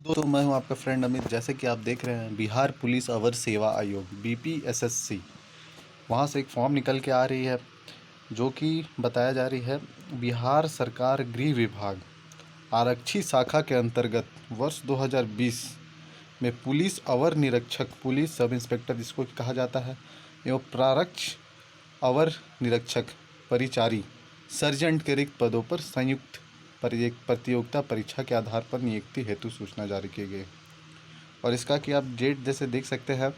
दोस्तों मैं हूं आपका फ्रेंड अमित। जैसे कि आप देख रहे हैं बिहार पुलिस अवर सेवा आयोग बीपीएसएससी, वहां से एक फॉर्म निकल के आ रही है जो कि बताया जा रही है बिहार सरकार गृह विभाग आरक्षी शाखा के अंतर्गत वर्ष 2020 में पुलिस अवर निरीक्षक, पुलिस सब इंस्पेक्टर जिसको कहा जाता है, एवं प्रारक्ष अवर निरीक्षक, परिचारी, सर्जेंट के रिक्त पदों पर संयुक्त प्रतियोगिता परीक्षा के आधार पर नियुक्ति हेतु सूचना जारी की गई। और इसका कि आप डेट जैसे देख सकते हैं,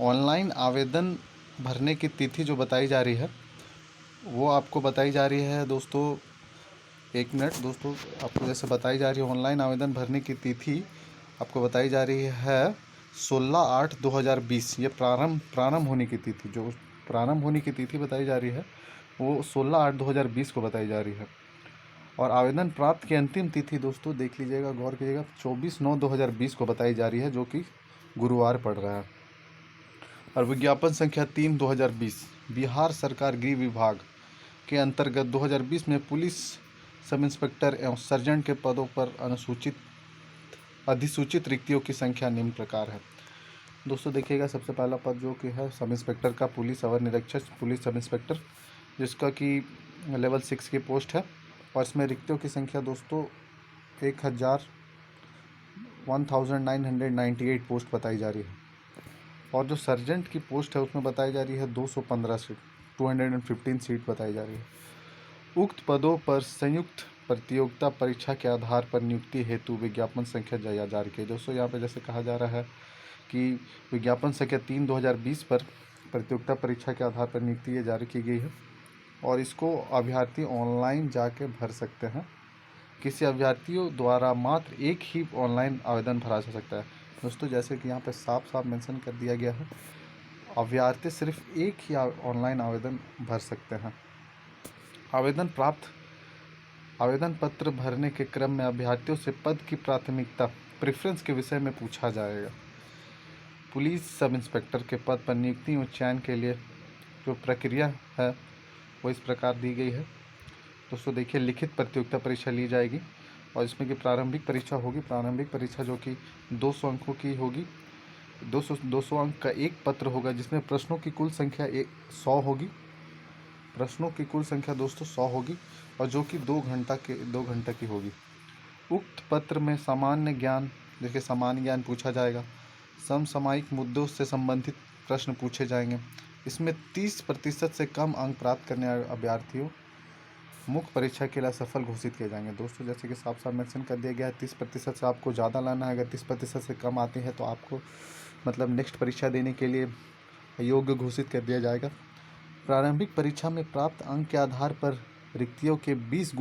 ऑनलाइन आवेदन भरने की तिथि जो बताई जा रही है वो आपको बताई जा रही है दोस्तों। एक मिनट दोस्तों, आपको जैसे बताई जा रही है ऑनलाइन आवेदन भरने की तिथि आपको बताई जा रही है 16/8/2020। ये प्रारंभ होने की तिथि, जो प्रारंभ होने की तिथि बताई जा रही है वो 16/8/2020 को बताई जा रही है। और आवेदन प्राप्त की अंतिम तिथि दोस्तों देख लीजिएगा, गौर कीजिएगा, 24/9/2020 को बताई जा रही है, जो कि गुरुवार पड़ रहा है। और विज्ञापन संख्या 3/2020 बिहार सरकार गृह विभाग के अंतर्गत 2020 में पुलिस सब इंस्पेक्टर एवं सर्जेंट के पदों पर अधिसूचित रिक्तियों की संख्या निम्न प्रकार है। दोस्तों देखिएगा, सबसे पहला पद जो कि है सब इंस्पेक्टर का, पुलिस अवर निरीक्षक, पुलिस सब इंस्पेक्टर, जिसका कि लेवल 6 की पोस्ट है। और इसमें रिक्तियों की संख्या दोस्तों 1998 पोस्ट बताई जा रही है। और जो सर्जेंट की पोस्ट है उसमें बताई जा रही है 215 सीट, 215 सीट बताई जा रही है। उक्त पदों पर संयुक्त प्रतियोगिता परीक्षा के आधार पर नियुक्ति हेतु विज्ञापन संख्या जारी की है। दोस्तों यहाँ पे जैसे कहा जा रहा है कि विज्ञापन संख्या 3/2020 पर प्रतियोगिता परीक्षा के आधार पर नियुक्ति जारी की गई है और इसको अभ्यर्थी ऑनलाइन जाके भर सकते हैं। किसी अभ्यर्थियों द्वारा मात्र एक ही ऑनलाइन आवेदन भरा जा सकता है। दोस्तों जैसे कि यहाँ पे साफ साफ मेंशन कर दिया गया है, अभ्यर्थी सिर्फ एक ही ऑनलाइन आवेदन भर सकते हैं। आवेदन पत्र भरने के क्रम में अभ्यर्थियों से पद की प्राथमिकता प्रेफरेंस के विषय में पूछा जाएगा। पुलिस सब इंस्पेक्टर के पद पर नियुक्ति और चयन के लिए जो प्रक्रिया है वो इस प्रकार दी गई है। दोस्तों देखिए, लिखित प्रतियोगिता परीक्षा ली जाएगी और इसमें की प्रारंभिक परीक्षा होगी। प्रारंभिक परीक्षा जो कि 200 अंकों की होगी। 200 अंक का एक पत्र होगा जिसमें प्रश्नों की कुल संख्या 100 होगी। प्रश्नों की कुल संख्या दोस्तों 100 होगी और जो कि 2 घंटा की होगी। उक्त पत्र में सामान्य ज्ञान, देखिए सामान्य ज्ञान पूछा जाएगा। समसामयिक मुद्दों से संबंधित प्रश्न पूछे जाएंगे। इसमें 30% से कम अंक प्राप्त करने वाले अभ्यर्थियों मुख्य परीक्षा के लिए सफल घोषित किए जाएंगे। दोस्तों जैसे कि साफ साफ मेंशन कर दिया गया है, 30% से आपको ज़्यादा लाना है। अगर 30% से कम आते हैं तो आपको मतलब नेक्स्ट परीक्षा देने के लिए योग्य घोषित कर दिया जाएगा। प्रारंभिक परीक्षा में प्राप्त अंक के आधार पर रिक्तियों के 20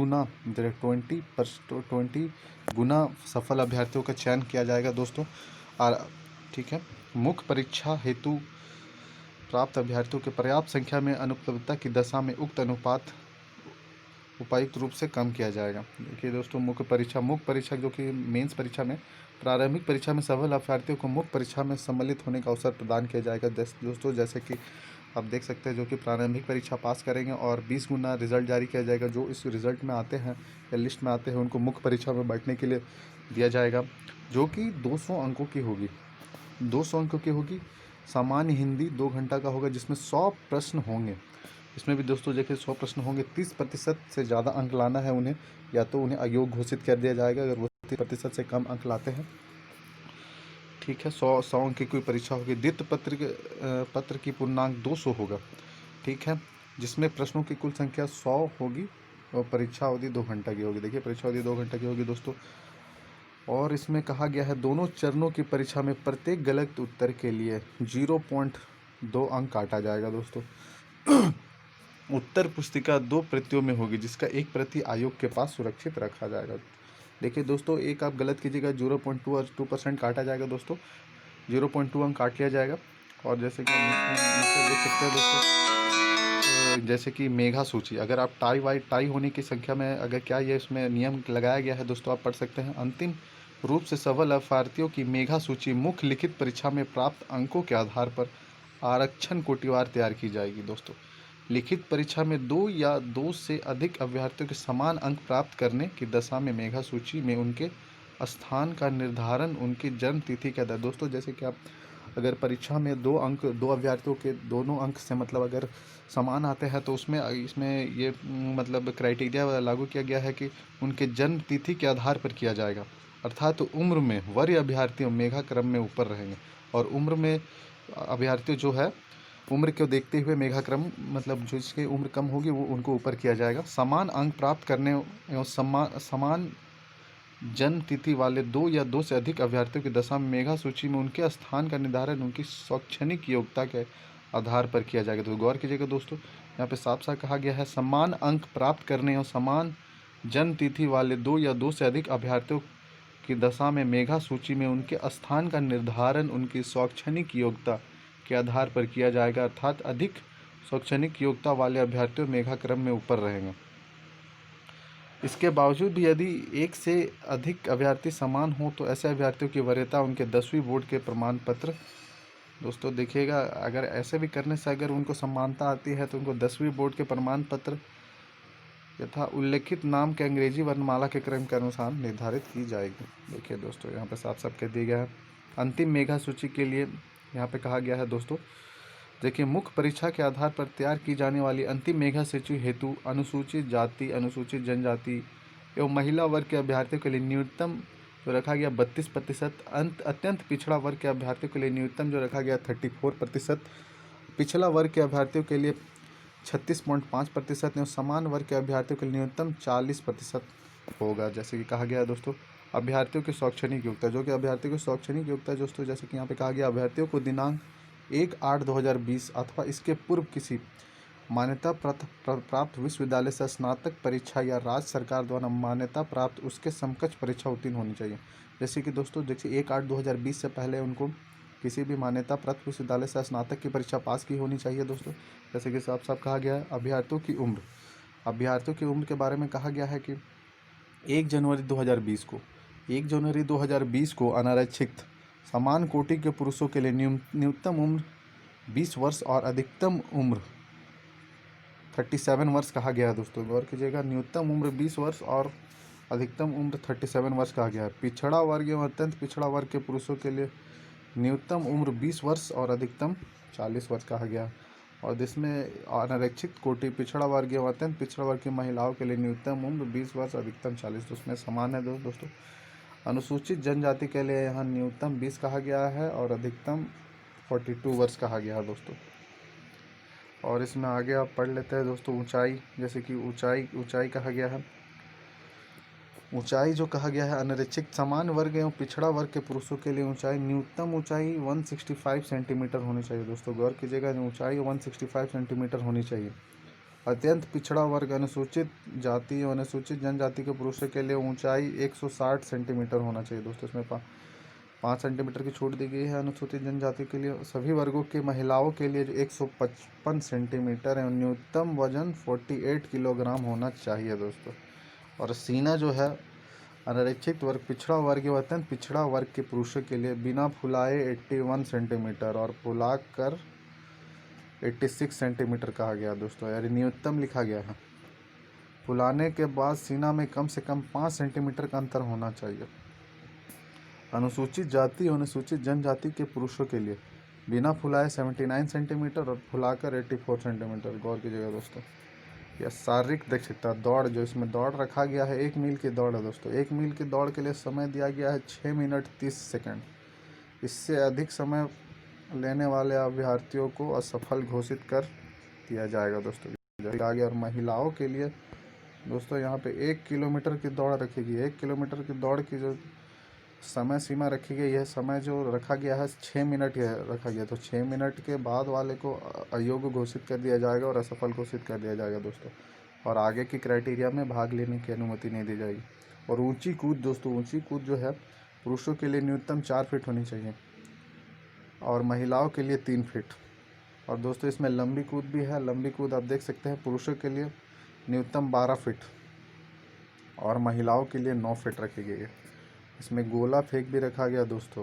गुना सफल अभ्यर्थियों का चयन किया जाएगा दोस्तों। और ठीक है, मुख्य परीक्षा हेतु प्राप्त अभ्यर्थियों के पर्याप्त संख्या में अनुपलब्धता की दशा में उक्त अनुपात उपायुक्त रूप से कम किया जाएगा। देखिए दोस्तों, मुख्य परीक्षा जो कि मेंस परीक्षा में, प्रारंभिक परीक्षा में सफल अभ्यर्थियों को मुख्य परीक्षा में सम्मिलित होने का अवसर प्रदान किया जाएगा। दोस्तों जैसे कि आप देख सकते हैं, जो कि प्रारंभिक परीक्षा पास करेंगे और 20 गुना रिजल्ट जारी किया जाएगा। जो इस रिजल्ट में आते हैं या लिस्ट में आते हैं उनको मुख्य परीक्षा में बैठने के लिए दिया जाएगा, जो कि 200 अंकों की होगी। 200 अंकों की होगी। सामान्य हिंदी 2 घंटा का होगा जिसमें 100 प्रश्न होंगे। इसमें भी दोस्तों देखिए 100 प्रश्न होंगे। 30% से ज़्यादा अंक लाना है उन्हें, या तो उन्हें अयोग्य घोषित कर दिया जाएगा अगर वो 30% से कम अंक लाते हैं। ठीक है, 100 अंक की कोई परीक्षा होगी। द्वितीय पत्र की पूर्णांक 200 होगा। ठीक है, जिसमें प्रश्नों की कुल संख्या 100 होगी और परीक्षा अवधि 2 घंटा की होगी। देखिए परीक्षा अवधि 2 घंटा की होगी दोस्तों। और इसमें कहा गया है दोनों चरणों की परीक्षा में प्रत्येक गलत उत्तर के लिए 0.2 अंक काटा जाएगा दोस्तों। उत्तर पुस्तिका 2 प्रतियों में होगी जिसका एक प्रति आयोग के पास सुरक्षित रखा जाएगा। देखिए दोस्तों, एक आप गलत कीजिएगा 0.2 और 2% काटा जाएगा दोस्तों। 0.2 अंक काट लिया जाएगा। और जैसे कि नीचे देख सकते हैं दोस्तों, जैसे कि मेघा सूची, अगर आप टाई होने की संख्या में, अगर क्या ये इसमें नियम लगाया गया है दोस्तों, आप पढ़ सकते हैं। अंतिम रूप से सफल अभ्यर्थियों की मेघा सूची मुख्य लिखित परीक्षा में प्राप्त अंकों के आधार पर आरक्षण कोटिवार तैयार की जाएगी दोस्तों। लिखित परीक्षा में 2 या 2 से अधिक अभ्यर्थियों के समान अंक प्राप्त करने की दशा में मेघा सूची में उनके स्थान का निर्धारण उनकी जन्म तिथि के आधार। दोस्तों जैसे कि आप अगर परीक्षा में दो अभ्यर्थियों के दोनों अंक से मतलब अगर समान आते हैं तो उसमें इसमें ये मतलब क्राइटेरिया लागू किया गया है कि उनके जन्म तिथि के आधार पर किया जाएगा। अर्थात तो उम्र में वरीय अभ्यर्थी मेघा क्रम में ऊपर रहेंगे और उम्र में अभ्यर्थी जो है उम्र को देखते हुए मेघा क्रम मतलब जो जिसकी उम्र कम होगी वो उनको ऊपर किया जाएगा। समान अंक प्राप्त करने एवं समान जन्म तिथि वाले दो या दो से अधिक अभ्यर्थियों की दशा में मेघा सूची में उनके स्थान का निर्धारण उनकी शैक्षणिक योग्यता के आधार पर किया जाएगा। तो गौर कीजिएगा दोस्तों, यहाँ पे साफ साफ कहा गया है समान अंक प्राप्त करने और समान जन्म तिथि वाले दो या दो से अधिक अभ्यर्थियों की दशा में मेघा सूची में उनके स्थान का निर्धारण उनकी शैक्षणिक योग्यता के आधार पर किया जाएगा। अर्थात अधिक शैक्षणिक योग्यता वाले अभ्यर्थियों मेघा क्रम में ऊपर रहेंगे। इसके बावजूद भी यदि एक से अधिक अभ्यर्थी समान हो तो ऐसे अभ्यर्थियों की वरीयता उनके 10वीं बोर्ड के प्रमाण पत्र। दोस्तों देखिएगा, अगर ऐसे भी करने से अगर उनको समानता आती है तो उनको 10वीं बोर्ड के प्रमाण पत्र यथा उल्लेखित नाम के अंग्रेजी वर्णमाला के क्रम के अनुसार निर्धारित की जाएगी। देखिए दोस्तों, यहाँ पे साफ साफ कह दिया गया है। अंतिम मेघा सूची के लिए यहाँ पे कहा गया है दोस्तों, देखिए मुख्य परीक्षा के आधार पर तैयार की जाने वाली अंतिम मेघा सूची हेतु अनुसूचित जाति, अनुसूचित जनजाति एवं महिला वर्ग के अभ्यर्थियों के लिए न्यूनतम जो रखा गया 32%, अत्यंत पिछड़ा वर्ग के अभ्यर्थियों के लिए न्यूनतम जो रखा गया 34%, पिछड़ा वर्ग के अभ्यर्थियों के लिए 36.5% एवं समान वर्ग के अभ्यर्थियों के लिए न्यूनतम 40% होगा। जैसे कि कहा गया है दोस्तों, अभ्यर्थियों की शैक्षणिक योग्यता, जो कि अभ्यर्थियों की शैक्षणिक योग्यता दोस्तों जैसे कि यहाँ पे कहा गया अभ्यर्थियों को दिनांक 1/8/2020 अथवा इसके पूर्व किसी मान्यता प्राप्त विश्वविद्यालय से स्नातक परीक्षा या राज्य सरकार द्वारा मान्यता प्राप्त उसके समकक्ष परीक्षा उत्तीर्ण होनी चाहिए। जैसे कि दोस्तों देखिए 1/8/2020 से पहले उनको किसी भी मान्यता प्राप्त विश्वविद्यालय से स्नातक की परीक्षा पास की होनी चाहिए दोस्तों। जैसे कि साफ साफ कहा गया है। अभ्यर्थियों की उम्र, अभ्यर्थियों की उम्र के बारे में कहा गया है कि 1 जनवरी 2020 को अनारक्षित समान कोटि के पुरुषों के लिए न्यूनतम उम्र 20 वर्ष और अधिकतम उम्र 37 वर्ष कहा गया है। दोस्तों गौर कीजिएगा, न्यूनतम उम्र 20 वर्ष और अधिकतम उम्र 37 वर्ष कहा गया है। पिछड़ा वर्ग एवं अत्यंत पिछड़ा वर्ग के पुरुषों के लिए न्यूनतम उम्र 20 वर्ष और अधिकतम 40 वर्ष कहा गया। और जिसमें अनारक्षित कोटि पिछड़ा वर्ग एवं अत्यंत पिछड़ा वर्ग की महिलाओं के लिए न्यूनतम उम्र 20 वर्ष अधिकतम 40, तो उसमें समान है दोस्तों। अनुसूचित जनजाति के लिए यहाँ न्यूनतम 20 कहा गया है और अधिकतम 42 वर्ष कहा गया है दोस्तों। और इसमें आगे आप पढ़ लेते हैं दोस्तों ऊंचाई, जैसे कि ऊंचाई कहा गया है। ऊंचाई जो कहा गया है अनारक्षित समान वर्ग एवं पिछड़ा वर्ग के पुरुषों के लिए ऊंचाई न्यूनतम ऊंचाई 165 सेंटीमीटर होनी चाहिए। दोस्तों गौर कीजिएगा, ऊंचाई 165 सेंटीमीटर होनी चाहिए। अत्यंत पिछड़ा वर्ग अनुसूचित जाति और अनुसूचित जनजाति के पुरुषों के लिए ऊंचाई 160 सेंटीमीटर होना चाहिए। दोस्तों इसमें 5 सेंटीमीटर की छूट दी गई है अनुसूचित जनजाति के लिए। सभी वर्गों के महिलाओं के लिए 155 सेंटीमीटर एवं न्यूनतम वजन 48 किलोग्राम होना चाहिए दोस्तों। और सीना जो है अनारक्षित वर्ग, पिछड़ा वर्ग एवं अत्यंत पिछड़ा वर्ग के पुरुषों के लिए बिना फुलाए 81 सेंटीमीटर और फुलाकर 86 सेंटीमीटर कहा गया दोस्तों, यानी न्यूनतम लिखा गया है। फुलाने के बाद सीना में कम से कम 5 सेंटीमीटर का अंतर होना चाहिए। अनुसूचित जाति और अनुसूचित जनजाति के पुरुषों के लिए बिना फुलाए 79 सेंटीमीटर और फुलाकर 84 सेंटीमीटर। गौर कीजिएगा दोस्तों। यह शारीरिक दक्षता दौड़, जो इसमें दौड़ रखा गया है 1 मील की दौड़ है दोस्तों। 1 मील की दौड़ के लिए समय दिया गया है 6 मिनट 30 सेकंड। इससे अधिक समय लेने वाले अभ्यर्थियों को असफल घोषित कर दिया जाएगा दोस्तों। आगे और महिलाओं के लिए दोस्तों यहाँ पे 1 किलोमीटर की दौड़ रखेगी। 1 किलोमीटर की दौड़ की जो समय सीमा रखी गई है, समय जो रखा गया है 6 मिनट रखा गया, तो 6 मिनट के बाद वाले को अयोग्य घोषित कर दिया जाएगा और असफल घोषित कर दिया जाएगा दोस्तों। और आगे की क्राइटेरिया में भाग लेने की अनुमति नहीं दी जाएगी। और ऊंची कूद दोस्तों, ऊंची कूद जो है पुरुषों के लिए न्यूनतम 4 फीट होनी चाहिए और महिलाओं के लिए 3 फीट। और दोस्तों इसमें लंबी कूद भी है। लंबी कूद आप देख सकते हैं, पुरुषों के लिए न्यूनतम 12 फीट और महिलाओं के लिए 9 फीट रखी गई है। इसमें गोला फेंक भी रखा गया दोस्तों,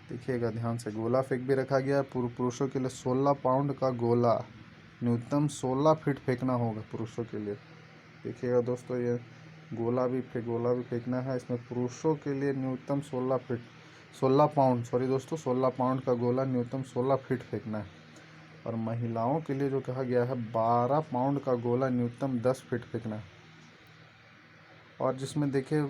देखिएगा ध्यान से, गोला फेंक भी रखा गया। पुरुषों के लिए 16 पाउंड का गोला न्यूनतम 16 फीट फेंकना होगा पुरुषों के लिए। देखिएगा दोस्तों, ये गोला भी फेंकना है। इसमें पुरुषों के लिए न्यूनतम 16 पाउंड, सॉरी दोस्तों, 16 पाउंड का गोला न्यूनतम 16 फीट फेंकना है। और महिलाओं के लिए जो कहा गया है 12 पाउंड का गोला न्यूनतम 10 फीट फेंकना है। और जिसमें देखिए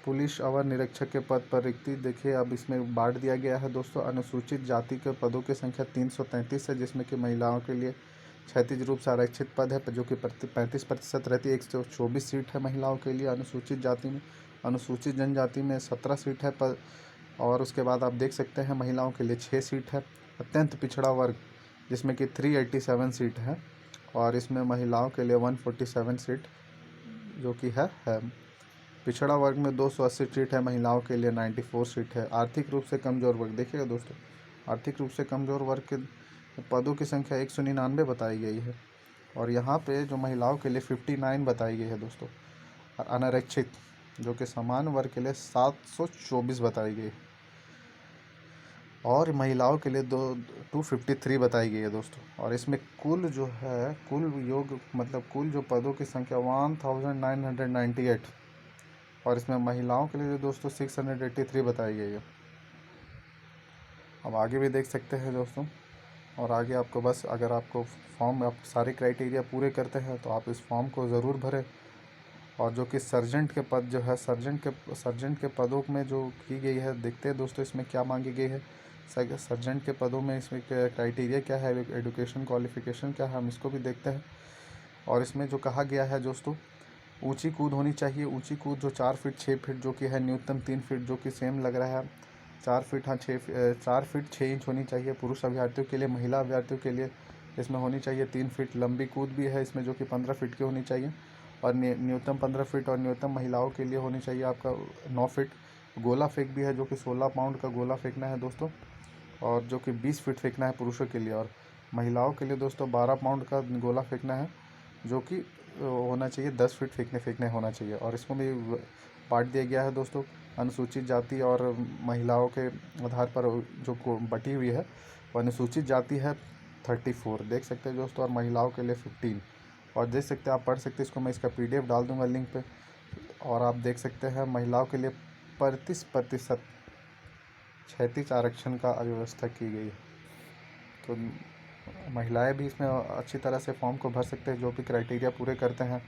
पुलिस अवर निरीक्षक के पद पर रिक्ति देखिए अब इसमें बांट दिया गया है दोस्तों। अनुसूचित जाति के पदों की संख्या 333 है, जिसमें कि महिलाओं के लिए क्षैतिज रूप से आरक्षित पद है जो कि 35% रहती है। 124 सीट है महिलाओं के लिए अनुसूचित जाति में। अनुसूचित जनजाति में 17 सीट है पद। और उसके बाद आप देख सकते हैं महिलाओं के लिए 6 सीट है। अत्यंत पिछड़ा वर्ग जिसमें कि 387 सीट है, और इसमें महिलाओं के लिए 147 सीट जो कि है। पिछड़ा वर्ग में 280 सीट है, महिलाओं के लिए 94 सीट है। आर्थिक रूप से कमजोर वर्ग देखिएगा दोस्तों, आर्थिक रूप से कमजोर वर्ग के पदों की संख्या 199 बताई गई है, और यहाँ पे जो महिलाओं के लिए 59 बताई गई है दोस्तों। और अनारक्षित जो कि समान वर्ग के लिए 724 बताई गई है, और महिलाओं के लिए 253 बताई गई है दोस्तों। और इसमें कुल जो है कुल योग मतलब कुल जो पदों की संख्या 1998, और इसमें महिलाओं के लिए दोस्तों 683 बताई गई है। अब आगे भी देख सकते हैं दोस्तों। और आगे आपको बस अगर आपको फॉर्म आप सारे क्राइटेरिया पूरे करते हैं तो आप इस फॉर्म को ज़रूर भरें। और जो कि सर्जेंट के पद जो है सर्जेंट के पदों में जो की गई है, देखते हैं दोस्तों इसमें क्या मांगी गई है। सर्जेंट के पदों में इसमें क्राइटेरिया क्या है, एजुकेशन क्वालिफिकेशन क्या है, हम इसको भी देखते हैं। और इसमें जो कहा गया है दोस्तों, ऊंची कूद होनी चाहिए। ऊंची कूद जो 4 फीट 6 फीट जो कि है, न्यूनतम 3 फीट जो कि सेम लग रहा है। 4 फीट 4 फीट 6 इंच होनी चाहिए पुरुष अभ्यर्थियों के लिए। महिला अभ्यर्थियों के लिए इसमें होनी चाहिए 3 फीट। लंबी कूद भी है इसमें जो कि 15 फीट की होनी चाहिए, और न्यूनतम 15 फीट। और न्यूनतम महिलाओं के लिए होनी चाहिए आपका 9 फीट। गोला फेंक भी है जो कि 16 पाउंड का गोला फेंकना है दोस्तों, और जो कि 20 फीट फेंकना है पुरुषों के लिए। और महिलाओं के लिए दोस्तों 12 पाउंड का गोला फेंकना है जो कि होना चाहिए 10 फीट फेंकने होना चाहिए। और इसमें भी बांट दिया गया है दोस्तों। अनुसूचित जाति और महिलाओं के आधार पर जो बटी हुई है वो अनुसूचित जाति है 34 देख सकते हैं दोस्तों, और महिलाओं के लिए 15। और देख सकते हैं, आप पढ़ सकते हैं इसको, मैं इसका PDF डाल दूंगा लिंक पे। और आप देख सकते हैं महिलाओं के लिए 35% क्षैतिज आरक्षण का व्यवस्था की गई है। तो महिलाएं भी इसमें अच्छी तरह से फॉर्म को भर सकते हैं जो भी क्राइटेरिया पूरे करते हैं।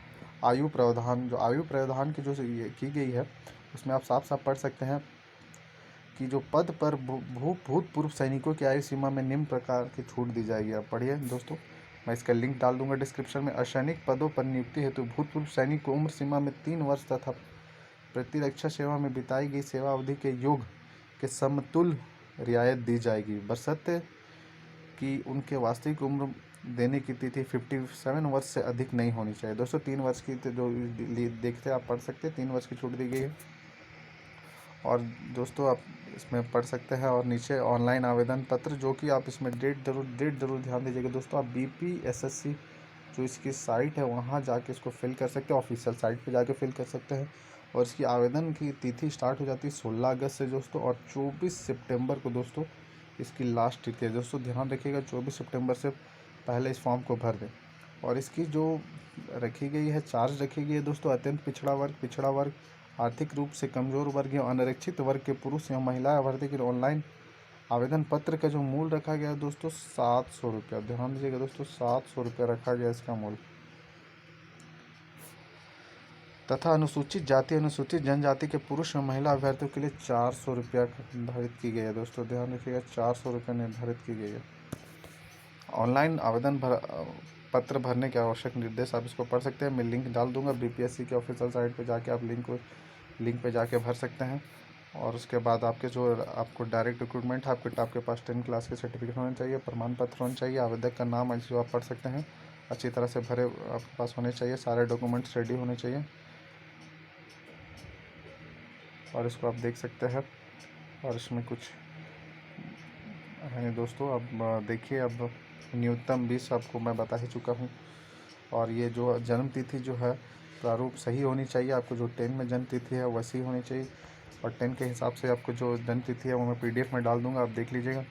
आयु प्रावधान की जो ये की गई है उसमें आप साफ साफ पढ़ सकते हैं कि जो पद पर भूतपूर्व सैनिकों की आयु सीमा में निम्न प्रकार की छूट दी जाएगी। आप पढ़िए दोस्तों, मैं इसका लिंक डाल दूंगा डिस्क्रिप्शन में। असैनिक पदों पर नियुक्ति हेतु भूतपूर्व सैनिक को उम्र सीमा में 3 वर्ष तथा प्रतिरक्षा सेवा में बिताई गई सेवा अवधि के योग के समतुल्य रियायत दी जाएगी, बशर्ते कि उनके वास्तविक उम्र देने की तिथि 57 वर्ष से अधिक नहीं होनी चाहिए दोस्तों। 3 वर्ष की जो देखते आप पढ़ सकते हैं, 3 वर्ष की छूट दी गई है। और दोस्तों आप इसमें पढ़ सकते हैं। और नीचे ऑनलाइन आवेदन पत्र जो कि आप इसमें डेट जरूर ध्यान दीजिएगा दोस्तों। आप BPSSC जो इसकी साइट है वहाँ जाके इसको फिल कर सकते हैं, ऑफिशियल साइट पे जाके फिल कर सकते हैं। और इसकी आवेदन की तिथि स्टार्ट हो जाती है 16 अगस्त से दोस्तों, और 24 सितंबर को दोस्तों इसकी लास्ट तिथि है दोस्तों। ध्यान रखिएगा 24 सितंबर से पहले इस फॉर्म को भर दें। और इसकी जो रखी गई है चार्ज रखी गई है दोस्तों, अत्यंत पिछड़ा वर्ग, आर्थिक रूप से कमजोर वर्ग या अनारक्षित वर्ग के पुरुष या महिला अभ्यर्थी के ऑनलाइन आवेदन पत्र का जो मूल्य रखा गया है दोस्तों 700 रुपया। ध्यान दीजिएगा दोस्तों, 700 रुपया रखा गया इसका मूल्य। तथा अनुसूचित जाति अनुसूचित जनजाति के पुरुष और महिला अभ्यर्थियों के लिए 400 रुपया निर्धारित की गई है दोस्तों। ध्यान रखिएगा 400 रुपया निर्धारित की गई है। ऑनलाइन आवेदन पत्र भरने के आवश्यक निर्देश आप इसको पढ़ सकते हैं, मैं लिंक डाल दूंगा। BPSC के ऑफिशियल साइट पे जाके आप लिंक पे जाके भर सकते हैं। और उसके बाद आपके जो आपको डायरेक्ट रिक्रूटमेंट है, आपके पास 10 क्लास के सर्टिफिकेट होने चाहिए, प्रमाण पत्र होना चाहिए, आवेदक का नाम जो आप पढ़ सकते हैं अच्छी तरह से भरे आपके पास होने चाहिए, सारे डॉक्यूमेंट्स रेडी होने चाहिए। और इसको आप देख सकते हैं। और इसमें कुछ है दोस्तों, अब देखिए, अब न्यूनतम 20 आपको मैं बता ही चुका हूँ। और ये जो जन्म तिथि जो है प्रारूप सही होनी चाहिए, आपको जो 10 में जन्म तिथि है वैसी होनी चाहिए। और 10 के हिसाब से आपको जो जन्म तिथि है वो मैं PDF में डाल दूंगा, आप देख लीजिएगा।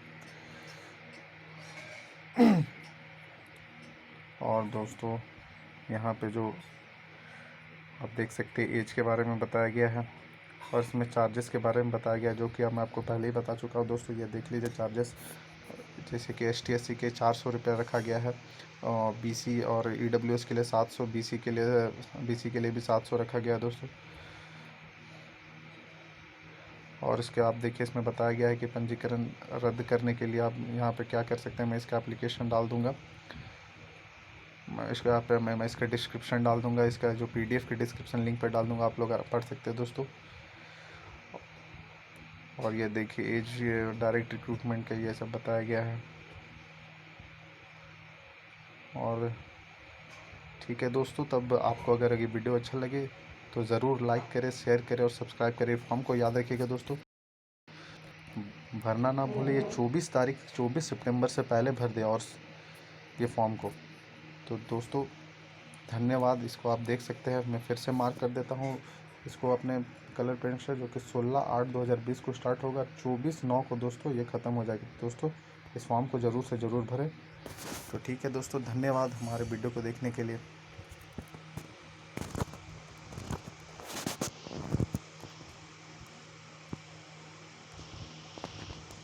और दोस्तों यहाँ पे जो आप देख सकते हैं एज के बारे में बताया गया है और इसमें चार्जेस के बारे में बताया गया, जो कि मैं आपको पहले ही बता चुका हूँ दोस्तों। ये देख लीजिए चार्जेस, जैसे कि ST SC के 400 रुपये रखा गया है, BC और EWS के लिए 700, BC के लिए भी 700 रखा गया है दोस्तों। और इसके आप देखिए इसमें बताया गया है कि पंजीकरण रद्द करने के लिए आप यहाँ पे क्या कर सकते हैं। मैं इसका एप्लीकेशन डाल दूँगा, मैं इसका यहाँ पे मैं इसका डिस्क्रिप्शन डाल दूँगा, इसका जो PDF की डिस्क्रिप्शन लिंक पर डाल दूँगा, आप लोग पढ़ सकते हैं दोस्तों। और ये देखिए एज डायरेक्ट रिक्रूटमेंट का ये सब बताया गया है। और ठीक है दोस्तों, तब आपको अगर ये वीडियो अच्छा लगे तो ज़रूर लाइक करें, शेयर करें और सब्सक्राइब करें। फॉर्म को याद रखिएगा दोस्तों, भरना ना भूलें। ये 24 सितंबर से पहले भर दें और ये फॉर्म को। तो दोस्तों धन्यवाद। इसको आप देख सकते हैं, मैं फिर से मार्क कर देता हूँ इसको अपने कलर पेंट से, जो कि 16/8/2020 को स्टार्ट होगा, 24/9 को दोस्तों ये ख़त्म हो जाएगी। दोस्तों इस फॉर्म को ज़रूर से ज़रूर भरें। तो ठीक है दोस्तों, धन्यवाद हमारे वीडियो को देखने के लिए।